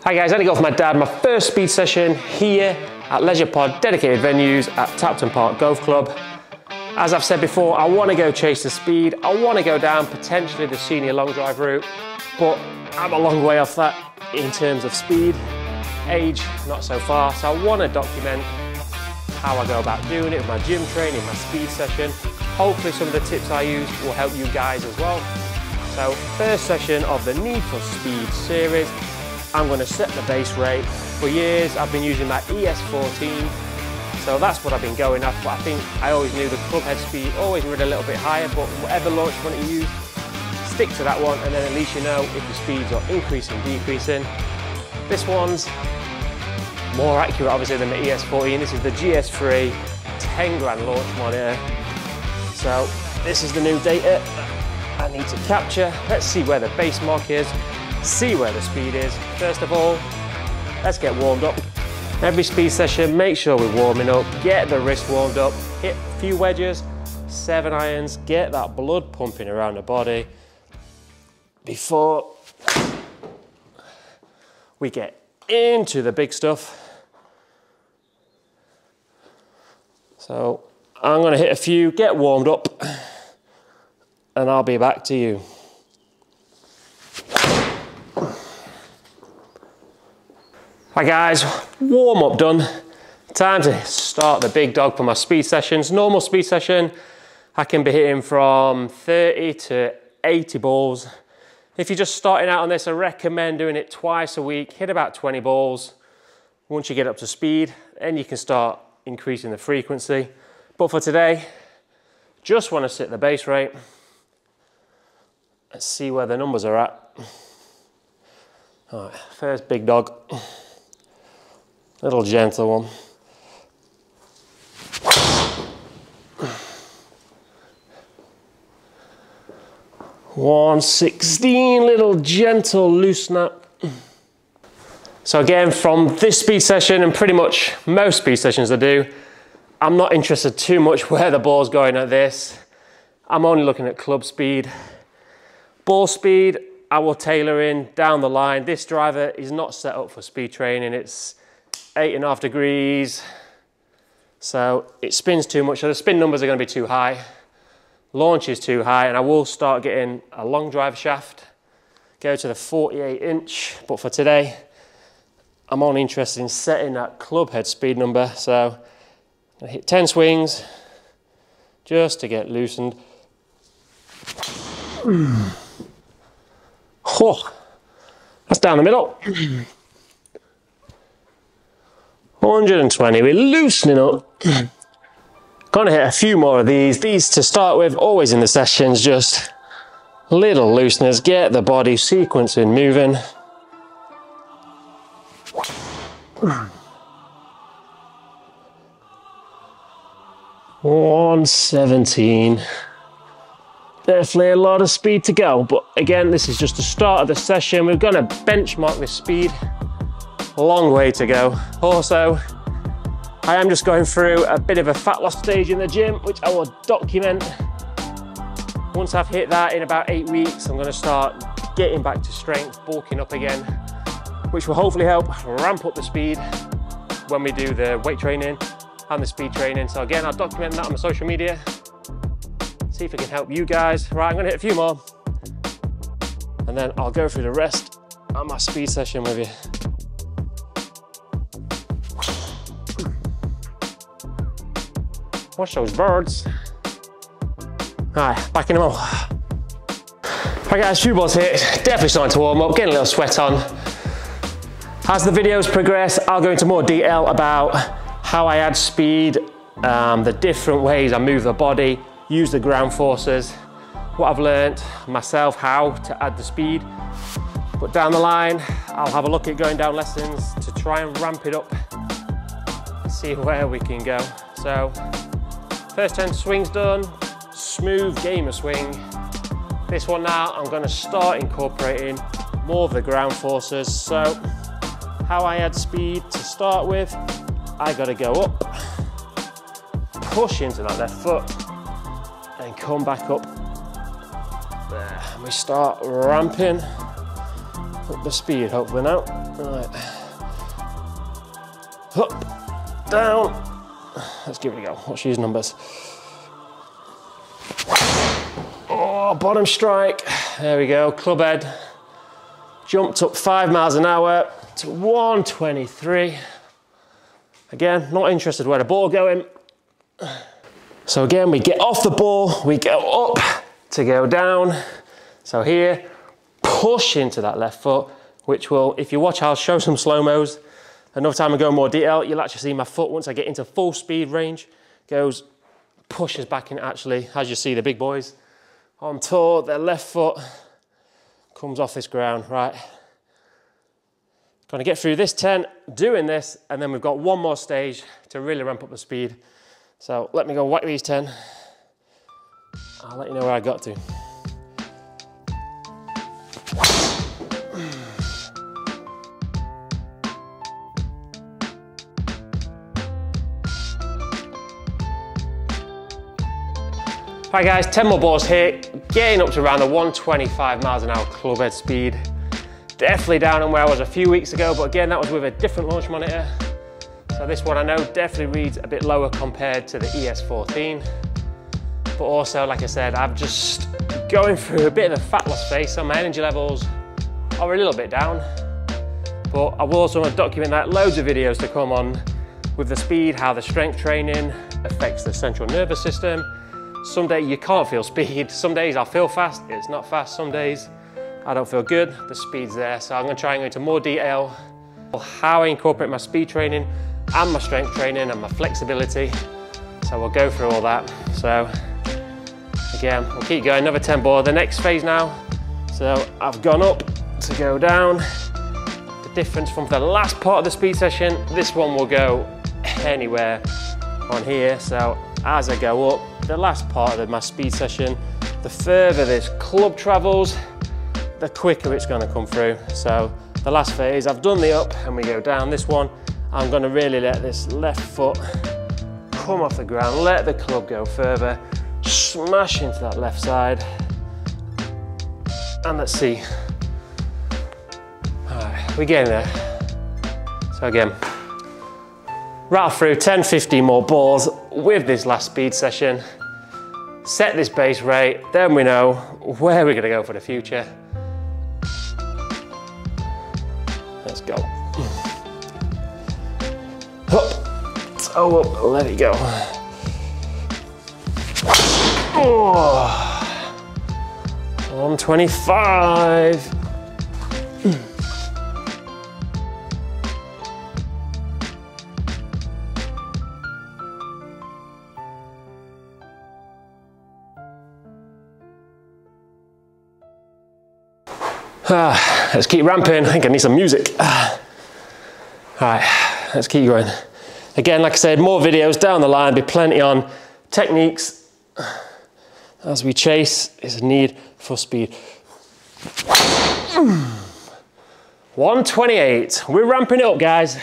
Hi guys, I had to go for my dad, my first speed session here at Leisure Pod dedicated venues at Tapton Park Golf Club. As I've said before, I want to go chase the speed. I want to go down potentially the senior long drive route, but I'm a long way off that in terms of speed. Age, not so far. So I want to document how I go about doing it with my gym training, my speed session. Hopefully some of the tips I use will help you guys as well. So first session of the Need for Speed series. I'm going to set the base rate. For years I've been using my ES14, so that's what I've been going off, but I think I always knew the club head speed always read a little bit higher, but whatever launch you want to use, stick to that one, and then at least you know if the speeds are increasing, decreasing. This one's more accurate obviously than the ES14. This is the GS3 10 grand launch monitor. So this is the new data I need to capture. Let's see where the base mark is, see where the speed is. First of all, let's get warmed up. Every speed session, make sure we're warming up, get the wrist warmed up, hit a few wedges, 7 irons, get that blood pumping around the body before we get into the big stuff. So I'm gonna hit a few, get warmed up, and I'll be back to you. Hi guys, warm up done. Time to start the big dog for my speed sessions. Normal speed session, I can be hitting from 30 to 80 balls. If you're just starting out on this, I recommend doing it twice a week. Hit about 20 balls. Once you get up to speed, then you can start increasing the frequency. But for today, just want to set the base rate. Let's see where the numbers are at. All right, first big dog. Little gentle one. $116, little gentle loose snap. So again, from this speed session and pretty much most speed sessions I do, I'm not interested too much where the ball's going at this. I'm only looking at club speed. Ball speed, I will tailor in down the line. This driver is not set up for speed training. It's 8.5 degrees, so it spins too much, so the spin numbers are going to be too high, launch is too high, and I will start getting a long drive shaft, go to the 48 inch, but for today I'm only interested in setting that club head speed number, so I hit 10 swings just to get loosened. Oh, that's down the middle. 120, we're loosening up. Gonna hit a few more of these. These to start with, always in the sessions, just little looseners, get the body sequencing moving. $117. Definitely a lot of speed to go, but again, this is just the start of the session. We're gonna benchmark this speed. A long way to go. Also, I am just going through a bit of a fat loss stage in the gym, which I will document. Once I've hit that in about 8 weeks, I'm going to start getting back to strength, bulking up again, which will hopefully help ramp up the speed when we do the weight training and the speed training. So again, I'll document that on my social media, see if it can help you guys. Right, I'm going to hit a few more, and then I'll go through the rest of my speed session with you. Watch those birds. All right, back in them all. Right guys, few balls hit. Definitely starting to warm up, getting a little sweat on. As the videos progress, I'll go into more detail about how I add speed, the different ways I move the body, use the ground forces, what I've learned myself, how to add the speed. But down the line, I'll have a look at going down lessons to try and ramp it up, see where we can go. So, first 10 swings done, smooth gamer swing. This one now, I'm going to start incorporating more of the ground forces. So, how I add speed to start with, I got to go up, push into that left foot, and come back up. There, and we start ramping up the speed, hopefully now. Right. Up, down. Let's give it a go. What's these numbers? Oh, bottom strike. There we go, club head. Jumped up 5 miles an hour to 123. Again, not interested where the ball going. So again, we get off the ball, we go up to go down. So here, push into that left foot, which will, if you watch, I'll show some slow-mos. Another time I go in more detail, you'll actually see my foot, once I get into full speed range, goes, pushes back in actually, as you see the big boys on tour, their left foot comes off this ground, right? Going to get through this 10, doing this, and then we've got one more stage to really ramp up the speed. So let me go whack these 10. I'll let you know where I got to. Right guys, 10 more balls here, getting up to around the 125 miles an hour club head speed. Definitely down on where I was a few weeks ago, but again, that was with a different launch monitor. So this one I know definitely reads a bit lower compared to the ES14. But also, like I said, I'm just going through a bit of a fat loss phase, so my energy levels are a little bit down. But I will also want to document that, loads of videos to come on with the speed, how the strength training affects the central nervous system. Some days you can't feel speed, some days I'll feel fast, it's not fast, some days I don't feel good, the speed's there. So I'm going to try and go into more detail how I incorporate my speed training and my strength training and my flexibility. So we'll go through all that. So again, we'll keep going, another 10 ball, the next phase now. So I've gone up to go down. The difference from the last part of the speed session, this one will go anywhere on here. So as I go up, the last part of my speed session, the further this club travels, the quicker it's going to come through. So the last phase, I've done the up and we go down. This one, I'm going to really let this left foot come off the ground, let the club go further, smash into that left side. And let's see. All right, we're getting there. So again, rattle through 10, 15 more balls with this last speed session. Set this base rate, then we know where we're going to go for the future. Let's go. Up, toe up, let it go. Oh, 125. Let's keep ramping. I think I need some music. All right, let's keep going. Again, like I said, more videos down the line, be plenty on techniques as we chase is a need for speed. 128, we're ramping it up, guys.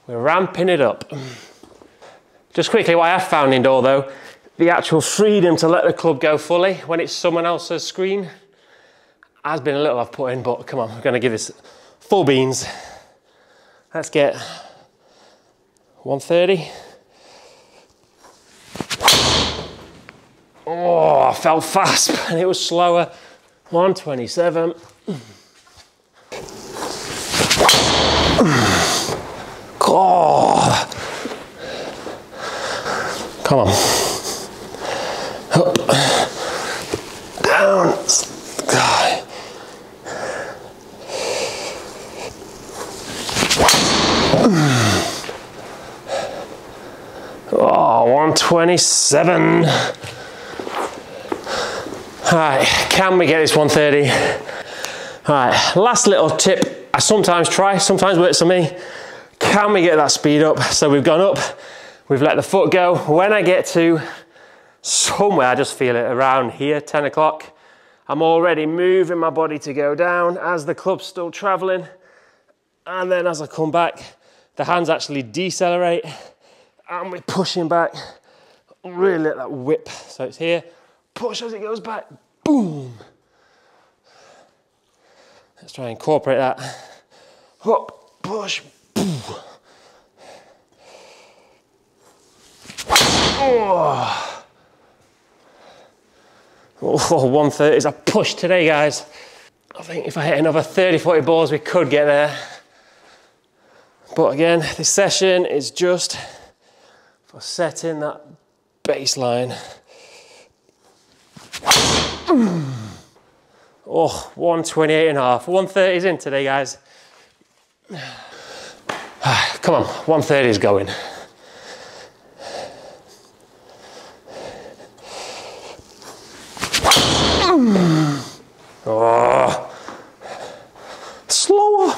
We're ramping it up. Just quickly, what I have found indoor though, the actual freedom to let the club go fully when it's someone else's screen has been a little off-putting, but come on, we're gonna give this full beans. Let's get 130. Oh, I felt fast, and it was slower. 127. Oh. Come on. Up, down, God. Oh, 127. All right, can we get this 130? All right, last little tip. I sometimes try, sometimes works for me. Can we get that speed up? So we've gone up, we've let the foot go. When I get to somewhere, I just feel it around here, 10 o'clock. I'm already moving my body to go down as the club's still traveling. And then as I come back, the hands actually decelerate and we're pushing back. Really let that whip. So it's here, push as it goes back, boom. Let's try and incorporate that. Hop, push. Oh, 130 is a push today, guys. I think if I hit another 30, 40 balls, we could get there. But again, this session is just for setting that baseline. Oh, 128.5. 130 is in today, guys. Come on, 130 is going. Oh, slower.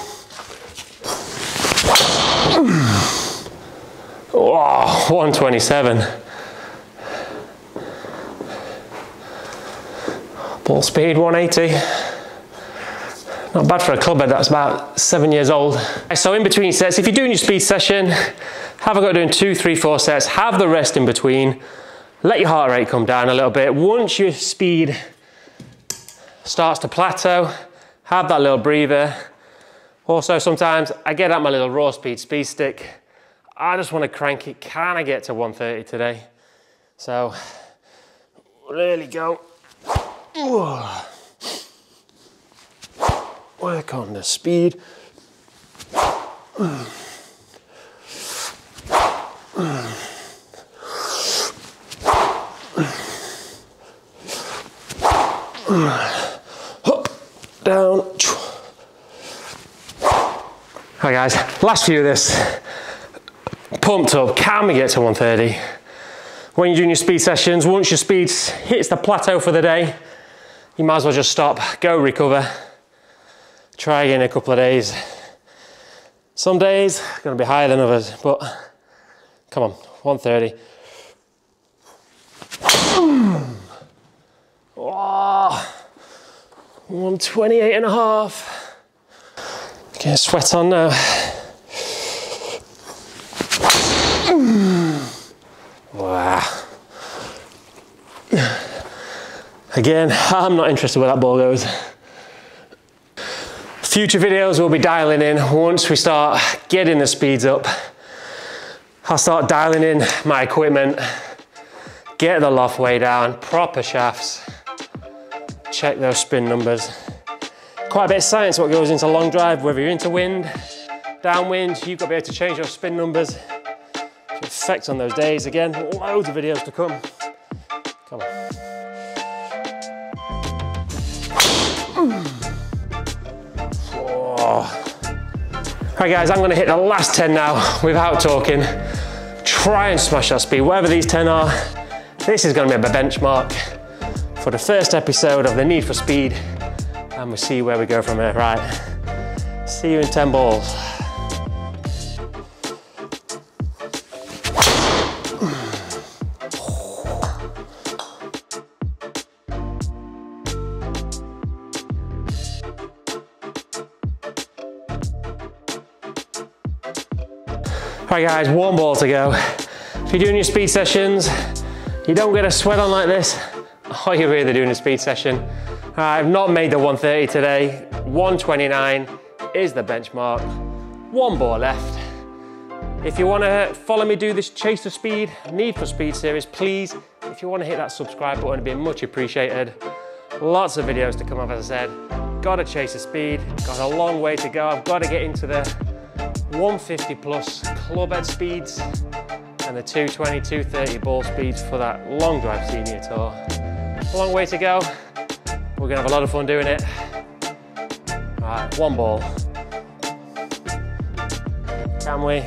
Oh, 127. Ball speed 180. Not bad for a clubhead that's about 7 years old. So in between sets, if you're doing your speed session, have a go doing 2, 3, 4 sets, have the rest in between, let your heart rate come down a little bit. Once your speed starts to plateau, have that little breather. Also, sometimes I get out my little raw speed stick. I just want to crank it. Can I get to 130 today? So, really go. Work on the speed. Down. Hi guys, last few of this. Pumped up, can we get to 130? When you're doing your speed sessions, once your speed hits the plateau for the day, you might as well just stop, go recover. Try again in a couple of days. Some days are going to be higher than others, but come on, 130. Oh, 128.5. Get a sweat on now. Wow. Again, I'm not interested where that ball goes. Future videos we'll be dialing in once we start getting the speeds up. I'll start dialing in my equipment, get the loft way down, proper shafts, check those spin numbers. Quite a bit of science what goes into long drive, whether you're into wind, downwind, you've got to be able to change those spin numbers to effect on those days. Again, loads of videos to come. Come on. Right guys, I'm going to hit the last 10 now without talking. Try and smash that speed, whatever these 10 are. This is going to be a benchmark for the first episode of the Need for Speed, and we'll see where we go from here. Right, see you in 10 balls. Right guys, one ball to go. If you're doing your speed sessions, you don't get a sweat on like this, or you're really doing a speed session. I've not made the 130 today. 129 is the benchmark. One ball left. If you want to follow me do this Chase the Speed, Need for Speed series, please, if you want to hit that subscribe button, it'd be much appreciated. Lots of videos to come up, as I said. Got to chase the speed, got a long way to go. I've got to get into the 150 plus club head speeds and the 220, 230 ball speeds for that long drive senior tour. A long way to go. We're gonna have a lot of fun doing it. All right, one ball. Can we?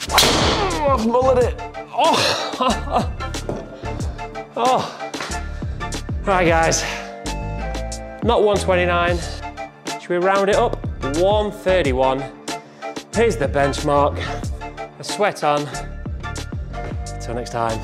Oh, I've mullered it. Oh. Oh. All right guys, not 129. Should we round it up? 131 is the benchmark. A sweat on. Until next time.